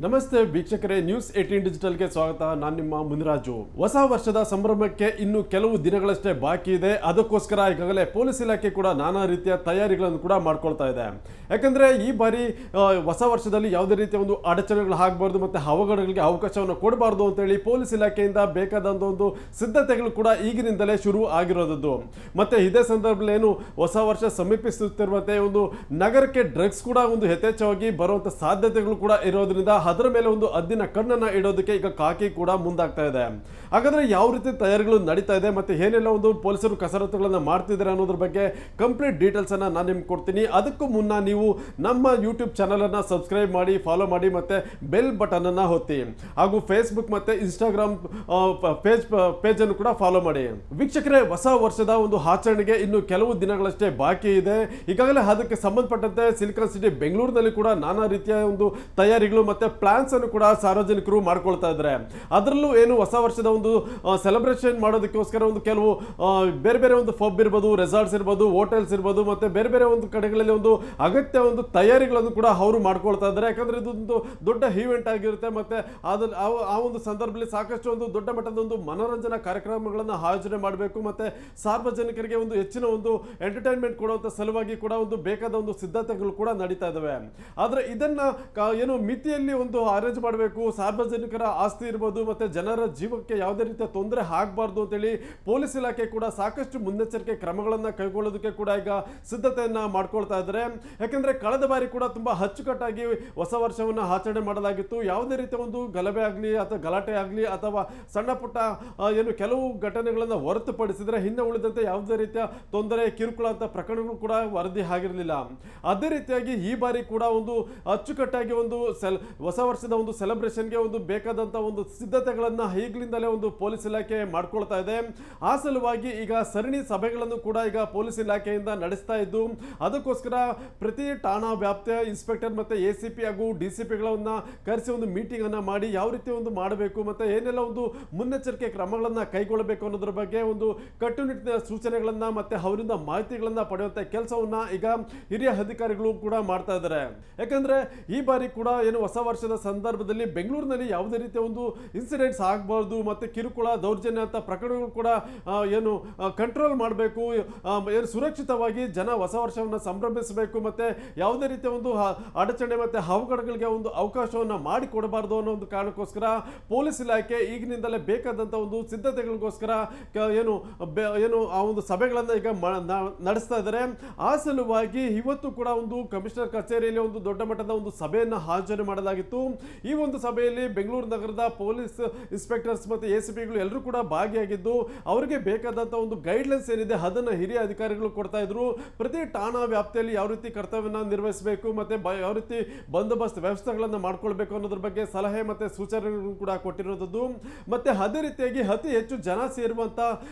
ನಮಸ್ತೆ ವೀಕ್ಷಕರೇ, ನ್ಯೂಸ್ 18 ಡಿಜಿಟಲ್ಗೆ ಸ್ವಾಗತ. ನಾನು ನಿಮ್ಮ ಮುನಿರಾಜು. ಹೊಸ ವರ್ಷದ ಸಂಭ್ರಮಕ್ಕೆ ಇನ್ನು ಕೆಲವು ದಿನಗಳಷ್ಟೇ ಬಾಕಿ ಇದೆ. ಅದಕ್ಕೋಸ್ಕರ ಈಗಾಗಲೇ ಪೊಲೀಸ್ ಇಲಾಖೆ ಕೂಡ ನಾನಾ ರೀತಿಯ ತಯಾರಿಗಳನ್ನು ಕೂಡ ಮಾಡ್ಕೊಳ್ತಾ ಇದೆ. ಯಾಕಂದ್ರೆ ಈ ಬಾರಿ ಹೊಸ ವರ್ಷದಲ್ಲಿ ಯಾವುದೇ ರೀತಿಯ ಒಂದು ಅಡಚಣೆಗಳು ಆಗಬಾರ್ದು ಮತ್ತೆ ಅವಘಡಗಳಿಗೆ ಅವಕಾಶವನ್ನು ಕೊಡಬಾರ್ದು ಅಂತೇಳಿ ಪೊಲೀಸ್ ಇಲಾಖೆಯಿಂದ ಬೇಕಾದಂತ ಒಂದು ಸಿದ್ಧತೆಗಳು ಕೂಡ ಈಗಿನಿಂದಲೇ ಶುರು ಆಗಿರೋದು. ಮತ್ತೆ ಇದೇ ಸಂದರ್ಭದಲ್ಲಿ ಏನು ಹೊಸ ವರ್ಷ ಸಮೀಪಿಸುತ್ತಿರುವಂತೆ ಒಂದು ನಗರಕ್ಕೆ ಡ್ರಗ್ಸ್ ಕೂಡ ಒಂದು ಯಥೇಚ್ಛವಾಗಿ ಬರುವಂತ ಸಾಧ್ಯತೆಗಳು ಕೂಡ ಇರೋದ್ರಿಂದ ಅದರ ಮೇಲೆ ಒಂದು ಹದ್ದಿನ ಕಣ್ಣನ್ನ ಇಡೋದಕ್ಕೆ ಈಗ ಕಾಕಿ ಕೂಡ ಮುಂದಾಗ್ತಾ ಇದೆ. ಹಾಗಾದ್ರೆ ಯಾವ ರೀತಿ ತಯಾರಿಗಳು ನಡೀತಾ ಇದೆ ಮತ್ತೆ ಏನೆಲ್ಲ ಒಂದು ಪೊಲೀಸರು ಕಸರತ್ತುಗಳನ್ನ ಮಾಡ್ತಿದ್ದಾರೆ ಅನ್ನೋದ್ರ ಬಗ್ಗೆ ಕಂಪ್ಲೀಟ್ ಡೀಟೇಲ್ಸ್ ಅನ್ನ ನಾನು ನಿಮ್ಗೆ ಕೊಡ್ತೀನಿ. ಅದಕ್ಕೂ ಮುನ್ನ ನೀವು ನಮ್ಮ ಯೂಟ್ಯೂಬ್ ಚಾನಲ್ ಅನ್ನ ಸಬ್ಸ್ಕ್ರೈಬ್ ಮಾಡಿ, ಫಾಲೋ ಮಾಡಿ ಮತ್ತೆ ಬೆಲ್ ಬಟನ್ ಅನ್ನ ಒತ್ತಿ. ಹಾಗೂ ಫೇಸ್ಬುಕ್ ಮತ್ತೆ ಇನ್ಸ್ಟಾಗ್ರಾಮ್ ಪೇಜ್ ಅನ್ನು ಕೂಡ ಫಾಲೋ ಮಾಡಿ. ವೀಕ್ಷಕರೇ, ಹೊಸ ವರ್ಷದ ಒಂದು ಆಚರಣೆಗೆ ಇನ್ನು ಕೆಲವು ದಿನಗಳಷ್ಟೇ ಬಾಕಿ ಇದೆ. ಈಗಾಗಲೇ ಅದಕ್ಕೆ ಸಂಬಂಧಪಟ್ಟಂತೆ ಸಿಲಿಕಾನ್ ಸಿಟಿ ಬೆಂಗಳೂರಿನಲ್ಲಿ ಕೂಡ ನಾನಾ ರೀತಿಯ ಒಂದು ತಯಾರಿಗಳು ಮತ್ತೆ ಪ್ಲಾನ್ಸ್ ಅನ್ನು ಕೂಡ ಸಾರ್ವಜನಿಕರು ಮಾಡ್ಕೊಳ್ತಾ ಇದ್ದಾರೆ. ಅದರಲ್ಲೂ ಏನು ಹೊಸ ವರ್ಷದ ಒಂದು ಸೆಲೆಬ್ರೇಷನ್ ಮಾಡೋದಕ್ಕೋಸ್ಕರ ಒಂದು ಕೆಲವು ಬೇರೆ ಬೇರೆ ಒಂದು ಪಬ್ ಇರ್ಬೋದು, ರೆಸಾರ್ಟ್ಸ್ ಇರ್ಬೋದು, ಹೋಟೆಲ್ಸ್ ಇರ್ಬೋದು, ಮತ್ತೆ ಬೇರೆ ಬೇರೆ ಒಂದು ಕಡೆಗಳಲ್ಲಿ ಒಂದು ಅಗತ್ಯ ಒಂದು ತಯಾರಿಗಳನ್ನು ಕೂಡ ಅವರು ಮಾಡ್ಕೊಳ್ತಾ ಇದ್ದಾರೆ. ಯಾಕಂದ್ರೆ ಇದೊಂದು ದೊಡ್ಡ ಈವೆಂಟ್ ಆಗಿರುತ್ತೆ. ಮತ್ತೆ ಆ ಒಂದು ಸಂದರ್ಭದಲ್ಲಿ ಸಾಕಷ್ಟು ಒಂದು ದೊಡ್ಡ ಮಟ್ಟದ ಒಂದು ಮನೋರಂಜನಾ ಕಾರ್ಯಕ್ರಮಗಳನ್ನು ಆಯೋಜನೆ ಮಾಡಬೇಕು. ಮತ್ತೆ ಸಾರ್ವಜನಿಕರಿಗೆ ಒಂದು ಹೆಚ್ಚಿನ ಒಂದು ಎಂಟರ್ಟೈನ್ಮೆಂಟ್ ಕೊಡುವಂತ ಸಲುವಾಗಿ ಕೂಡ ಒಂದು ಬೇಕಾದ ಒಂದು ಸಿದ್ಧತೆಗಳು ಕೂಡ ನಡೀತಾ ಇದಾವೆ. ಆದ್ರೆ ಇದನ್ನ ಏನು ಮಿತಿಯಲ್ಲಿ ಒಂದು ಅರೇಂಜ್ ಮಾಡಬೇಕು. ಸಾರ್ವಜನಿಕರ ಆಸ್ತಿ ಇರ್ಬೋದು ಮತ್ತೆ ಜನರ ಜೀವಕ್ಕೆ ಯಾವುದೇ ರೀತಿಯ ತೊಂದರೆ ಆಗಬಾರ್ದು ಅಂತೇಳಿ ಪೊಲೀಸ್ ಇಲಾಖೆ ಕೂಡ ಸಾಕಷ್ಟು ಮುನ್ನೆಚ್ಚರಿಕೆ ಕ್ರಮಗಳನ್ನ ಕೈಗೊಳ್ಳೋದಕ್ಕೆ ಕೂಡ ಈಗ ಸಿದ್ಧತೆಯನ್ನ ಮಾಡ್ಕೊಳ್ತಾ ಇದ್ದಾರೆ. ಯಾಕಂದ್ರೆ ಕಳೆದ ಬಾರಿ ಕೂಡ ತುಂಬಾ ಅಚ್ಚುಕಟ್ಟಾಗಿ ಹೊಸ ವರ್ಷವನ್ನ ಆಚರಣೆ ಮಾಡಲಾಗಿತ್ತು. ಯಾವುದೇ ರೀತಿಯ ಒಂದು ಗಲಭೆ ಆಗಲಿ ಅಥವಾ ಗಲಾಟೆ ಆಗಲಿ ಅಥವಾ ಸಣ್ಣ ಪುಟ್ಟ ಏನು ಕೆಲವು ಘಟನೆಗಳನ್ನ ಹೊರತುಪಡಿಸಿದ್ರೆ ಹಿಂದೆ ಉಳಿದಂತೆ ಯಾವುದೇ ರೀತಿಯ ತೊಂದರೆ ಕಿರುಕುಳ ಅಂತ ಪ್ರಕರಣಗಳು ಕೂಡ ವರದಿ ಆಗಿರಲಿಲ್ಲ. ಅದೇ ರೀತಿಯಾಗಿ ಈ ಬಾರಿ ಕೂಡ ಒಂದು ಅಚ್ಚುಕಟ್ಟಾಗಿ ಒಂದು ಹೊಸ ವರ್ಷದ ಒಂದು ಸೆಲೆಬ್ರೇಷನ್ಗೆ ಒಂದು ಬೇಕಾದಂತ ಒಂದು ಸಿದ್ಧತೆಗಳನ್ನ ಈಗಲಿಂದಲೇ ಒಂದು ಪೊಲೀಸ್ ಇಲಾಖೆ ಮಾಡ್ಕೊಳ್ತಾ ಇದೆ. ಆ ಸಲುವಾಗಿ ಈಗ ಸರಣಿ ಸಭೆಗಳನ್ನು ಕೂಡ ಈಗ ಪೊಲೀಸ್ ಇಲಾಖೆಯಿಂದ ನಡೆಸ್ತಾ ಇದ್ದು, ಅದಕ್ಕೋಸ್ಕರ ಪ್ರತಿ ಠಾಣಾ ವ್ಯಾಪ್ತಿಯ ಇನ್ಸ್ಪೆಕ್ಟರ್ ಮತ್ತೆ ACP ಹಾಗೂ DCPಗಳನ್ನ ಕರೆಸಿ ಒಂದು ಮೀಟಿಂಗ್ ಅನ್ನ ಮಾಡಿ ಯಾವ ರೀತಿ ಒಂದು ಮಾಡಬೇಕು ಮತ್ತೆ ಏನೆಲ್ಲ ಒಂದು ಮುನ್ನೆಚ್ಚರಿಕೆ ಕ್ರಮಗಳನ್ನ ಕೈಗೊಳ್ಳಬೇಕು ಅನ್ನೋದ್ರ ಬಗ್ಗೆ ಒಂದು ಕಟ್ಟುನಿಟ್ಟಿನ ಸೂಚನೆಗಳನ್ನ ಮತ್ತೆ ಅವರಿಂದ ಮಾಹಿತಿಗಳನ್ನ ಪಡೆಯುವಂತ ಕೆಲಸವನ್ನ ಈಗ ಹಿರಿಯ ಅಧಿಕಾರಿಗಳು ಕೂಡ ಮಾಡ್ತಾ ಇದ್ದಾರೆ. ಯಾಕಂದ್ರೆ ಈ ಬಾರಿ ಕೂಡ ಏನು ಹೊಸ ವರ್ಷದ ಸಂದರ್ಭದಲ್ಲಿ ಬೆಂಗಳೂರಿನಲ್ಲಿ ಯಾವುದೇ ರೀತಿಯ ಒಂದು ಇನ್ಸಿಡೆಂಟ್ಸ್ ಆಗಬಾರ್ದು ಮತ್ತೆ ಕಿರುಕುಳ ದೌರ್ಜನ್ಯ ಅಂತ ಪ್ರಕರಣಗಳು ಕೂಡ ಏನು ಕಂಟ್ರೋಲ್ ಮಾಡಬೇಕು. ಏನು ಸುರಕ್ಷಿತವಾಗಿ ಜನ ಹೊಸ ವರ್ಷವನ್ನು ಸಂಭ್ರಮಿಸಬೇಕು ಮತ್ತೆ ಯಾವುದೇ ರೀತಿಯ ಒಂದು ಅಡಚಣೆ ಮತ್ತೆ ಅವಘಡಗಳಿಗೆ ಒಂದು ಅವಕಾಶವನ್ನು ಮಾಡಿಕೊಡಬಾರ್ದು ಅನ್ನೋ ಒಂದು ಕಾರಣಕ್ಕೋಸ್ಕರ ಪೊಲೀಸ್ ಇಲಾಖೆ ಈಗಿನಿಂದಲೇ ಬೇಕಾದಂತ ಒಂದು ಸಿದ್ಧತೆಗಳಿಗೋಸ್ಕರ ಏನು ಆ ಒಂದು ಸಭೆಗಳನ್ನ ಈಗ ನಡೆಸ್ತಾ ಇದ್ದಾರೆ. ಆ ಸಲುವಾಗಿ ಇವತ್ತು ಕೂಡ ಒಂದು ಕಮಿಷನರ್ ಕಚೇರಿಯಲ್ಲಿ ಒಂದು ದೊಡ್ಡ ಮಟ್ಟದ ಒಂದು ಸಭೆಯನ್ನು ಆಯೋಜನೆ ಮಾಡಲಾಗಿತ್ತು. ಈ ಒಂದು ಸಭೆಯಲ್ಲಿ ಬೆಂಗಳೂರು ನಗರದ ಪೊಲೀಸ್ ಇನ್ಸ್ಪೆಕ್ಟರ್ಸ್ ಮತ್ತೆ ACPಗಳು ಎಲ್ಲರೂ ಕೂಡ ಭಾಗಿಯಾಗಿದ್ದು, ಅವರಿಗೆ ಬೇಕಾದಂತ ಒಂದು ಗೈಡ್ಲೈನ್ಸ್ ಏನಿದೆ ಅದನ್ನ ಹಿರಿಯ ಅಧಿಕಾರಿಗಳು ಕೊಡ್ತಾ ಇದ್ರು. ಪ್ರತಿ ಠಾಣಾ ವ್ಯಾಪ್ತಿಯಲ್ಲಿ ಯಾವ ರೀತಿ ಕರ್ತವ್ಯನ ನಿರ್ವಹಿಸಬೇಕು ಮತ್ತೆ ಯಾವ ರೀತಿ ಬಂದೋಬಸ್ತ್ ವ್ಯವಸ್ಥೆಗಳನ್ನ ಮಾಡ್ಕೊಳ್ಬೇಕು ಅನ್ನೋದ್ರ ಬಗ್ಗೆ ಸಲಹೆ ಮತ್ತೆ ಸೂಚನೆಗಳು ಕೂಡ ಕೊಟ್ಟಿರೋದು. ಮತ್ತೆ ಅದೇ ರೀತಿಯಾಗಿ ಅತಿ ಹೆಚ್ಚು ಜನ ಸೇರುವಂತ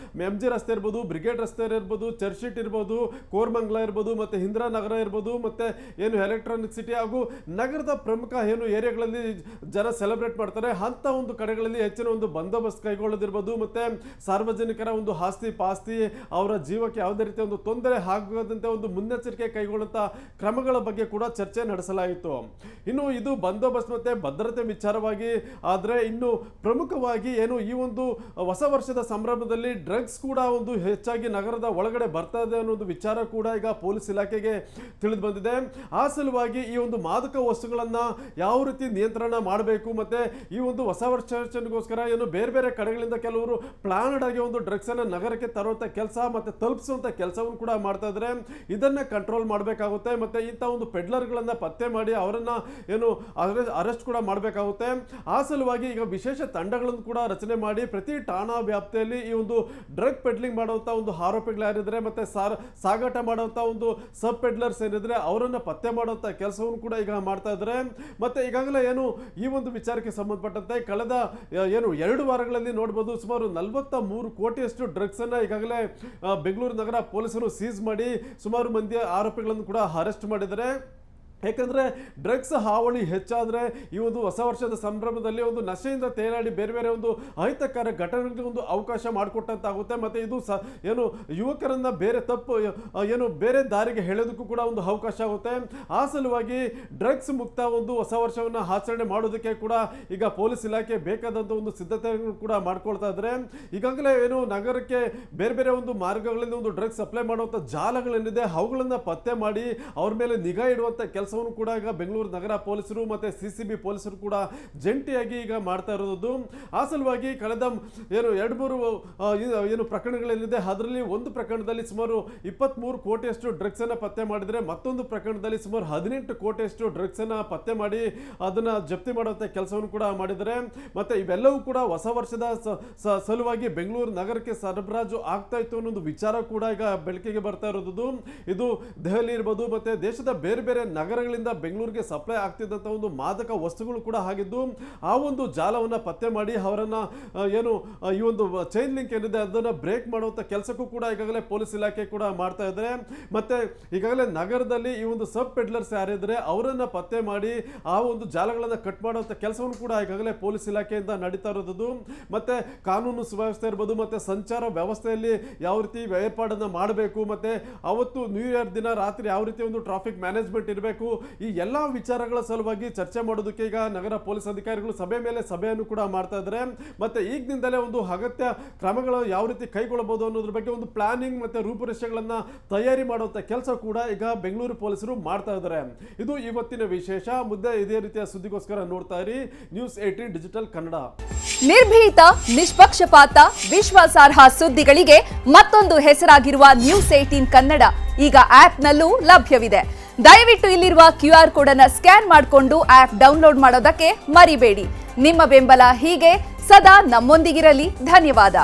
MG ರಸ್ತೆ ಇರ್ಬೋದು, ಬ್ರಿಗೇಡ್ ರಸ್ತೆ ಇರ್ಬೋದು, ಚರ್ಚ್ ಸ್ಟ್ರೀಟ್ ಇರ್ಬೋದು, ಕೋರ್ಮಂಗ್ಲ ಇರ್ಬೋದು, ಮತ್ತೆ ಇಂದಿರಾ ನಗರ ಇರ್ಬೋದು, ಮತ್ತೆ ಏನು ಎಲೆಕ್ಟ್ರಾನಿಕ್ ಸಿಟಿ ಹಾಗೂ ನಗರದ ಪ್ರಮುಖ ಏನು ಏರಿಯಾಗಳಲ್ಲಿ ಜನ ಸೆಲೆಬ್ರೇಟ್ ಮಾಡ್ತಾರೆ ಅಂತ ಒಂದು ಕಡೆಗಳಲ್ಲಿ ಹೆಚ್ಚಿನ ಒಂದು ಬಂದೋಬಸ್ತ್ ಕೈಗೊಳ್ಳೋದಿರ್ಬೋದು. ಮತ್ತೆ ಸಾರ್ವಜನಿಕರ ಒಂದು ಆಸ್ತಿ ಪಾಸ್ತಿ ಅವರ ಜೀವಕ್ಕೆ ಯಾವುದೇ ರೀತಿಯ ಒಂದು ತೊಂದರೆ ಆಗದಂತೆ ಒಂದು ಮುನ್ನೆಚ್ಚರಿಕೆ ಕೈಗೊಳ್ಳುವಂತ ಕ್ರಮಗಳ ಬಗ್ಗೆ ಕೂಡ ಚರ್ಚೆ ನಡೆಸಲಾಯಿತು. ಇನ್ನು ಇದು ಬಂದೋಬಸ್ತ್ ಮತ್ತೆ ಭದ್ರತೆ ವಿಚಾರವಾಗಿ ಆದ್ರೆ, ಇನ್ನು ಪ್ರಮುಖವಾಗಿ ಏನು ಈ ಒಂದು ಹೊಸ ವರ್ಷದ ಸಂಭ್ರಮದಲ್ಲಿ ಡ್ರಗ್ಸ್ ಕೂಡ ಒಂದು ಹೆಚ್ಚಾಗಿ ನಗರದ ಒಳಗಡೆ ಬರ್ತಾ ಇದೆ ಅನ್ನೋ ವಿಚಾರ ಕೂಡ ಈಗ ಪೊಲೀಸ್ ಇಲಾಖೆಗೆ ತಿಳಿದು ಬಂದಿದೆ. ಆ ಸಲುವಾಗಿ ಈ ಒಂದು ಮಾದಕ ವಸ್ತುಗಳನ್ನ ಯಾವ ರೀತಿ ನಿಯಂತ್ರಣ ಮಾಡಬೇಕು ಮತ್ತೆ ಈ ಒಂದು ಹೊಸ ವರ್ಷಗೋಸ್ಕರ ಏನು ಬೇರೆ ಬೇರೆ ಕಡೆಗಳಿಂದ ಕೆಲವರು ಪ್ಲಾನ್ಡ್ ಆಗಿ ಒಂದು ಡ್ರಗ್ಸ್ ಅನ್ನ ನಗರಕ್ಕೆ ತರುವಂತ ಕೆಲಸ ಮತ್ತೆ ತಲುಪಿಸುವಂತ ಕೆಲಸವನ್ನು ಕೂಡ ಮಾಡ್ತಾ ಇದ್ದಾರೆ. ಇದನ್ನ ಕಂಟ್ರೋಲ್ ಮಾಡಬೇಕಾಗುತ್ತೆ. ಮತ್ತೆ ಇಂಥ ಒಂದು ಪೆಡ್ಲರ್ಗಳನ್ನ ಪತ್ತೆ ಮಾಡಿ ಅವರನ್ನ ಏನು ಅರೆಸ್ಟ್ ಕೂಡ ಮಾಡಬೇಕಾಗುತ್ತೆ. ಆ ಸಲುವಾಗಿ ಈಗ ವಿಶೇಷ ತಂಡಗಳನ್ನು ಕೂಡ ರಚನೆ ಮಾಡಿ ಪ್ರತಿ ಠಾಣಾ ವ್ಯಾಪ್ತಿಯಲ್ಲಿ ಈ ಒಂದು ಡ್ರಗ್ ಪೆಡ್ಲಿಂಗ್ ಮಾಡುವಂತ ಒಂದು ಆರೋಪಿಗಳು ಯಾರಿದ್ರೆ ಮತ್ತೆ ಸಾಗಾಟ ಮಾಡುವಂತ ಒಂದು ಸಬ್ ಪೆಡ್ಲರ್ಸ್ ಏನಿದ್ರೆ ಅವರನ್ನ ಪತ್ತೆ ಮಾಡುವಂತ ಕೆಲಸವನ್ನು ಕೂಡ ಈಗ ಮಾಡ್ತಾ ಇದ್ದಾರೆ. ಮತ್ತೆ ಈಗಾಗಲೇ ಏನು ಈ ಒಂದು ವಿಚಾರಕ್ಕೆ ಸಂಬಂಧಪಟ್ಟಂತೆ ಕಳೆದ ಏನು 2 ವಾರಗಳಲ್ಲಿ ನೋಡಬಹುದು ಸುಮಾರು 43 ಕೋಟಿಯಷ್ಟು ಡ್ರಗ್ಸ್ ಅನ್ನ ಈಗಾಗಲೇ ಬೆಂಗಳೂರು ನಗರ ಪೊಲೀಸರು ಸೀಸ್ ಮಾಡಿ ಸುಮಾರು ಮಂದಿ ಆರೋಪಿಗಳನ್ನು ಕೂಡ ಅರೆಸ್ಟ್ ಮಾಡಿದ್ದಾರೆ. ಯಾಕಂದರೆ ಡ್ರಗ್ಸ್ ಹಾವಳಿ ಹೆಚ್ಚಾದರೆ ಈ ಒಂದು ಹೊಸ ವರ್ಷದ ಸಂಭ್ರಮದಲ್ಲಿ ಒಂದು ನಶೆಯಿಂದ ತೇಲಾಡಿ ಬೇರೆ ಬೇರೆ ಒಂದು ಅಹಿತಕರ ಘಟನೆಗಳಿಗೆ ಒಂದು ಅವಕಾಶ ಮಾಡಿಕೊಟ್ಟಂತಾಗುತ್ತೆ. ಮತ್ತು ಇದು ಏನು ಯುವಕರನ್ನು ಬೇರೆ ತಪ್ಪು ಏನು ಬೇರೆ ದಾರಿಗೆ ಹೇಳೋದಕ್ಕೂ ಕೂಡ ಒಂದು ಅವಕಾಶ ಆಗುತ್ತೆ. ಆ ಸಲುವಾಗಿ ಡ್ರಗ್ಸ್ ಮುಕ್ತ ಒಂದು ಹೊಸ ವರ್ಷವನ್ನು ಆಚರಣೆ ಮಾಡೋದಕ್ಕೆ ಕೂಡ ಈಗ ಪೊಲೀಸ್ ಇಲಾಖೆ ಬೇಕಾದಂಥ ಒಂದು ಸಿದ್ಧತೆಗಳನ್ನು ಕೂಡ ಮಾಡ್ಕೊಳ್ತಾ ಇದ್ದಾರೆ. ಈಗಾಗಲೇ ಏನು ನಗರಕ್ಕೆ ಬೇರೆ ಬೇರೆ ಒಂದು ಮಾರ್ಗಗಳಿಂದ ಒಂದು ಡ್ರಗ್ಸ್ ಸಪ್ಲೈ ಮಾಡುವಂಥ ಜಾಲಗಳೇನಿದೆ ಅವುಗಳನ್ನು ಪತ್ತೆ ಮಾಡಿ ಅವ್ರ ಮೇಲೆ ನಿಗಾ ಇಡುವಂಥ ಕೆಲಸ ಕೂಡ ಈಗ ಬೆಂಗಳೂರು ನಗರ ಪೊಲೀಸರು ಮತ್ತೆ ಸಿಸಿಬಿ ಪೊಲೀಸರು ಕೂಡ ಜಂಟಿಯಾಗಿ ಈಗ ಮಾಡ್ತಾ ಇರೋದು. ಆ ಸಲುವಾಗಿ ಕಳೆದ ಏನು 2-3 ಏನು ಪ್ರಕರಣಗಳೇನಿದೆ ಅದರಲ್ಲಿ ಒಂದು ಪ್ರಕರಣದಲ್ಲಿ ಸುಮಾರು 23 ಕೋಟಿಯಷ್ಟು ಡ್ರಗ್ಸ್ ಅನ್ನ ಪತ್ತೆ ಮಾಡಿದರೆ, ಮತ್ತೊಂದು ಪ್ರಕರಣದಲ್ಲಿ ಸುಮಾರು 18 ಕೋಟಿಯಷ್ಟು ಡ್ರಗ್ಸ್ ಅನ್ನ ಪತ್ತೆ ಮಾಡಿ ಅದನ್ನ ಜಪ್ತಿ ಮಾಡುವಂತ ಕೆಲಸವನ್ನು ಕೂಡ ಮಾಡಿದ್ದಾರೆ. ಮತ್ತೆ ಇವೆಲ್ಲವೂ ಕೂಡ ಹೊಸ ವರ್ಷದ ಸಲುವಾಗಿ ಬೆಂಗಳೂರು ನಗರಕ್ಕೆ ಸರಬರಾಜು ಆಗ್ತಾ ಇತ್ತು ಅನ್ನೋ ವಿಚಾರ ಕೂಡ ಈಗ ಬೆಳಕಿಗೆ ಬರ್ತಾ ಇರೋದು. ಇದು ದೆಹಲಿ ಇರ್ಬೋದು ಮತ್ತೆ ದೇಶದ ಬೇರೆ ಬೇರೆ ನಗರಗಳಿಂದ ಬೆಂಗಳೂರಿಗೆ ಸಪ್ಲೈ ಆಗ್ತಿದ್ದಂಥ ಒಂದು ಮಾದಕ ವಸ್ತುಗಳು ಕೂಡ ಆಗಿದ್ದು, ಆ ಒಂದು ಜಾಲವನ್ನು ಪತ್ತೆ ಮಾಡಿ ಅವರನ್ನ ಏನು ಈ ಒಂದು ಚೈನ್ ಲಿಂಕ್ ಏನಿದೆ ಅದನ್ನು ಬ್ರೇಕ್ ಮಾಡುವಂಥ ಕೆಲಸಕ್ಕೂ ಕೂಡ ಈಗಾಗಲೇ ಪೊಲೀಸ್ ಇಲಾಖೆ ಕೂಡ ಮಾಡ್ತಾ ಇದ್ದಾರೆ. ಮತ್ತೆ ಈಗಾಗಲೇ ನಗರದಲ್ಲಿ ಈ ಒಂದು ಸಬ್ ಪೆಡ್ಲರ್ಸ್ ಯಾರಿದ್ರೆ ಅವರನ್ನ ಪತ್ತೆ ಮಾಡಿ ಆ ಒಂದು ಜಾಲಗಳನ್ನು ಕಟ್ ಮಾಡುವಂಥ ಕೆಲಸವನ್ನು ಕೂಡ ಈಗಾಗಲೇ ಪೊಲೀಸ್ ಇಲಾಖೆಯಿಂದ ನಡೀತಾ ಇರೋದು. ಮತ್ತೆ ಕಾನೂನು ಸುವ್ಯವಸ್ಥೆ ಇರ್ಬೋದು ಮತ್ತೆ ಸಂಚಾರ ವ್ಯವಸ್ಥೆಯಲ್ಲಿ ಯಾವ ರೀತಿ ಏರ್ಪಾಡನ್ನು ಮಾಡಬೇಕು, ಮತ್ತೆ ಅವತ್ತು ನ್ಯೂ ಇಯರ್ ದಿನ ರಾತ್ರಿ ಯಾವ ರೀತಿ ಒಂದು ಟ್ರಾಫಿಕ್ ಮ್ಯಾನೇಜ್ಮೆಂಟ್ ಇರಬೇಕು, ಈ ಎಲ್ಲ ವಿಚಾರಗಳ ಸಲುವಾಗಿ ಚರ್ಚೆ ಮಾಡೋದಕ್ಕೆ ಈಗ ನಗರ ಪೊಲೀಸ್ ಅಧಿಕಾರಿಗಳು ಸಭೆ ಮೇಲೆ ಸಭೆಯನ್ನು ಕೂಡ ಮಾಡ್ತಾ ಇದ್ದಾರೆ. ಮತ್ತೆ ಈಗಿನಿಂದಲೇ ಒಂದು ಅಗತ್ಯ ಕ್ರಮಗಳು ಯಾವ ರೀತಿ ಕೈಗೊಳ್ಳಬಹುದು ಅನ್ನೋದ್ರ ಬಗ್ಗೆ ಒಂದು ಪ್ಲಾನಿಂಗ್ ಮತ್ತೆ ರೂಪುರೇಷೆಗಳನ್ನ ತಯಾರಿ ಮಾಡುವಂತ ಕೆಲಸ ಕೂಡ ಈಗ ಬೆಂಗಳೂರು ಪೊಲೀಸರು ಮಾಡ್ತಾ ಇದ್ದಾರೆ. ಇದು ಇವತ್ತಿನ ವಿಶೇಷ. ಮುದ್ದೆ ಇದೇ ರೀತಿಯ ಸುದ್ದಿಗೋಸ್ಕರ ನೋಡ್ತಾ ಇರಿ ನ್ಯೂಸ್ 18 ಡಿಜಿಟಲ್ ಕನ್ನಡ. ನಿರ್ಭೀತ, ನಿಷ್ಪಕ್ಷಪಾತ, ವಿಶ್ವಾಸಾರ್ಹ ಸುದ್ದಿಗಳಿಗೆ ಮತ್ತೊಂದು ಹೆಸರಾಗಿರುವ ನ್ಯೂಸ್ 18 ಕನ್ನಡ ಈಗ ಆಪ್ನಲ್ಲೂ ಲಭ್ಯವಿದೆ. ದಯವಿಟ್ಟು ಇಲ್ಲಿರುವ QR ಕೋಡ್ ಅನ್ನು ಸ್ಕ್ಯಾನ್ ಮಾಡಿಕೊಂಡು ಆಪ್ ಡೌನ್ಲೋಡ್ ಮಾಡೋದಕ್ಕೆ ಮರಿಬೇಡಿ. ನಿಮ್ಮ ಬೆಂಬಲ ಹೀಗೆ ಸದಾ ನಮ್ಮೊಂದಿಗಿರಲಿ. ಧನ್ಯವಾದ.